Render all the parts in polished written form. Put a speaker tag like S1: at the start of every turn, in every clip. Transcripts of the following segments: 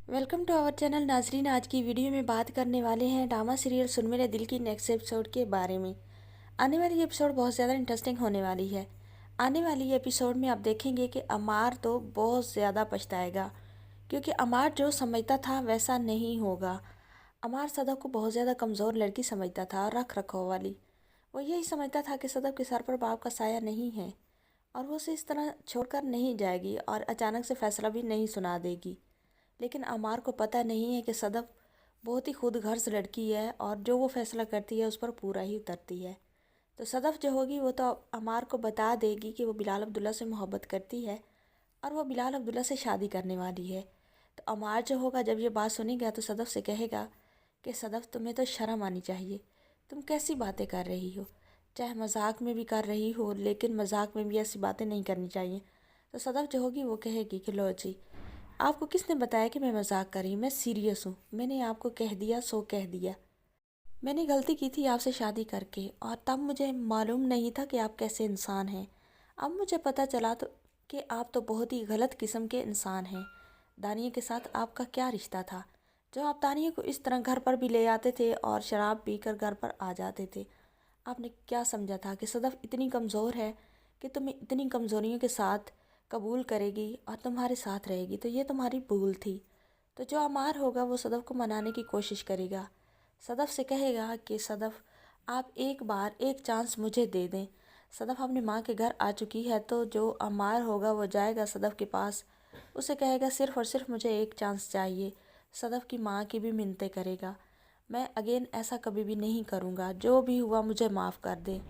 S1: Welcome to our channel नाजरीन। आज की वीडियो में बात करने वाले हैं ड्रामा सीरियल सुन मेरे दिल की नेक्स्ट एपिसोड के बारे में। आने वाली एपिसोड बहुत ज़्यादा इंटरेस्टिंग होने वाली है। आने वाली एपिसोड में आप देखेंगे कि अमार तो बहुत ज़्यादा पछताएगा, क्योंकि अमार जो समझता था वैसा नहीं होगा। अमार सदफ को बहुत ज़्यादा कमज़ोर लड़की समझता था, रख रखाव वाली। वो यही समझता था कि सदफ के सर पर बाप का साया नहीं है और वो उसे इस तरह छोड़कर नहीं जाएगी और अचानक से फैसला भी नहीं सुना देगी। लेकिन अमार को पता नहीं है कि सदफ बहुत ही खुद गर्ज लड़की है और जो वो फैसला करती है उस पर पूरा ही उतरती है। तो सदफ जो होगी वो तो अमार को बता देगी कि वो बिलाल अब्दुल्ला से मोहब्बत करती है और वो बिलाल अब्दुल्ला से शादी करने वाली है। तो अमार जो होगा जब ये बात सुनेगा तो सदफ से कहेगा कि सदफ तुम्हें तो शर्म आनी चाहिए, तुम कैसी बातें कर रही हो, चाहे मजाक में भी कर रही हो लेकिन मजाक में भी ऐसी बातें नहीं करनी चाहिए। तो सदफ जो होगी वो कहेगी कि लो जी, आपको किसने बताया कि मैं मजाक कर रही हूँ, मैं सीरियस हूँ, मैंने आपको कह दिया सो कह दिया। मैंने गलती की थी आपसे शादी करके और तब मुझे मालूम नहीं था कि आप कैसे इंसान हैं। अब मुझे पता चला तो कि आप तो बहुत ही गलत किस्म के इंसान हैं। दानिया के साथ आपका क्या रिश्ता था जो आप दानिया को इस तरह घर पर भी ले आते थे और शराब पीकर घर पर आ जाते थे। आपने क्या समझा था कि सदफ इतनी कमज़ोर है कि तुम्हें इतनी कमज़ोरियों के साथ कबूल करेगी और तुम्हारे साथ रहेगी? तो ये तुम्हारी भूल थी। तो जो अमार होगा वो सदफ को मनाने की कोशिश करेगा। सदफ से कहेगा कि सदफ आप एक बार एक चांस मुझे दे दें। सदफ अपनी माँ के घर आ चुकी है तो जो अमार होगा वो जाएगा सदफ के पास, उसे कहेगा सिर्फ़ और सिर्फ मुझे एक चांस चाहिए। सदफ की माँ की भी मिन्नतें करेगा, मैं अगेन ऐसा कभी भी नहीं करूँगा, जो भी हुआ मुझे माफ़ कर दे।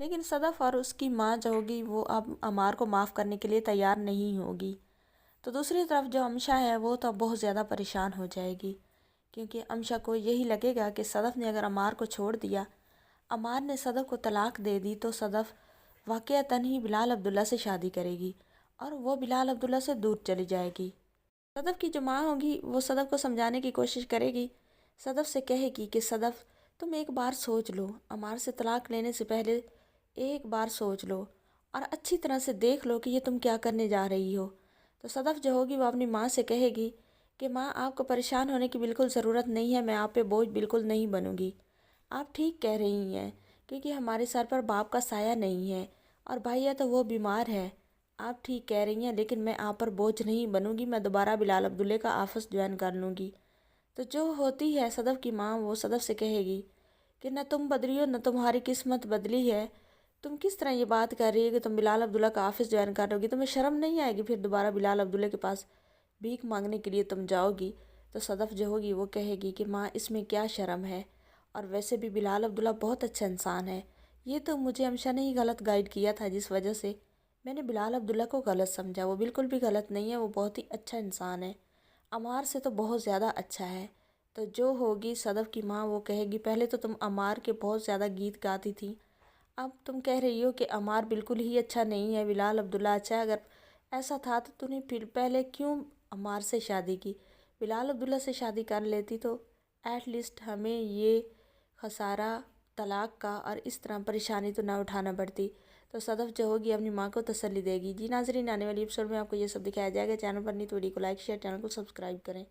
S1: लेकिन सदफ और उसकी माँ जो होगी वो अब अमार को माफ़ करने के लिए तैयार नहीं होगी। तो दूसरी तरफ जो अमशा है वो तो बहुत ज़्यादा परेशान हो जाएगी, क्योंकि अमशा को यही लगेगा कि सदफ ने अगर अमार को छोड़ दिया, अमार ने सदफ को तलाक दे दी तो सदफ वाक़यातन ही बिलाल अब्दुल्ला से शादी करेगी और वो बिलाल अब्दुल्ला से दूर चली जाएगी। सदफ की जो माँ होगी वो सदफ को समझाने की कोशिश करेगी। सदफ से कहेगी कि सदफ तुम एक बार सोच लो, अमार से तलाक लेने से पहले एक बार सोच लो और अच्छी तरह से देख लो कि ये तुम क्या करने जा रही हो। तो सदफ जो होगी वो अपनी माँ से कहेगी कि माँ आपको परेशान होने की बिल्कुल ज़रूरत नहीं है, मैं आप पे बोझ बिल्कुल नहीं बनूंगी। आप ठीक कह रही हैं, क्योंकि हमारे सर पर बाप का साया नहीं है और भैया तो वो बीमार है। आप ठीक कह रही हैं, लेकिन मैं आप पर बोझ नहीं बनूंगी, मैं दोबारा बिलाल अब्दुल्ले का ऑफिस ज्वाइन कर लूँगी। तो जो होती है सदफ की माँ वो सदफ से कहेगी कि न तुम बदली हो न तुम्हारी किस्मत बदली है। तुम किस तरह ये बात कर रही है कि तुम बिलाल अब्दुल्ला का ऑफिस ज्वाइन कर लोगी? तुम्हें शर्म नहीं आएगी फिर दोबारा बिलाल अब्दुल्ला के पास भीख मांगने के लिए तुम जाओगी? तो सदफ जो होगी वो कहेगी कि माँ इसमें क्या शर्म है, और वैसे भी बिलाल अब्दुल्ला बहुत अच्छा इंसान है। ये तो मुझे हमेशा ने ही गलत गाइड किया था, जिस वजह से मैंने बिलाल अब्दुल्ला को गलत समझा। वो बिल्कुल भी गलत नहीं है, वो बहुत ही अच्छा इंसान है, अमार से तो बहुत ज़्यादा अच्छा है। तो जो होगी सदफ की माँ वो कहेगी पहले तो तुम अमार के बहुत ज़्यादा गीत गाती थी, अब तुम कह रही हो कि अमार बिल्कुल ही अच्छा नहीं है, बिलाल अब्दुल्ला अच्छा है। अगर ऐसा था तो तूने फिर पहले क्यों अमार से शादी की? बिलाल अब्दुल्ला से शादी कर लेती तो एटलीस्ट हमें ये खसारा तलाक का और इस तरह परेशानी तो ना उठाना पड़ती। तो सदफ जो होगी अपनी माँ को तसल्ली देगी। जी नाजरीन, आने वाली एपिसोड में आपको ये सब दिखाया जाएगा। चैनल पर नहीं तो वीडियो को लाइक शेयर, चैनल को सब्सक्राइब करें।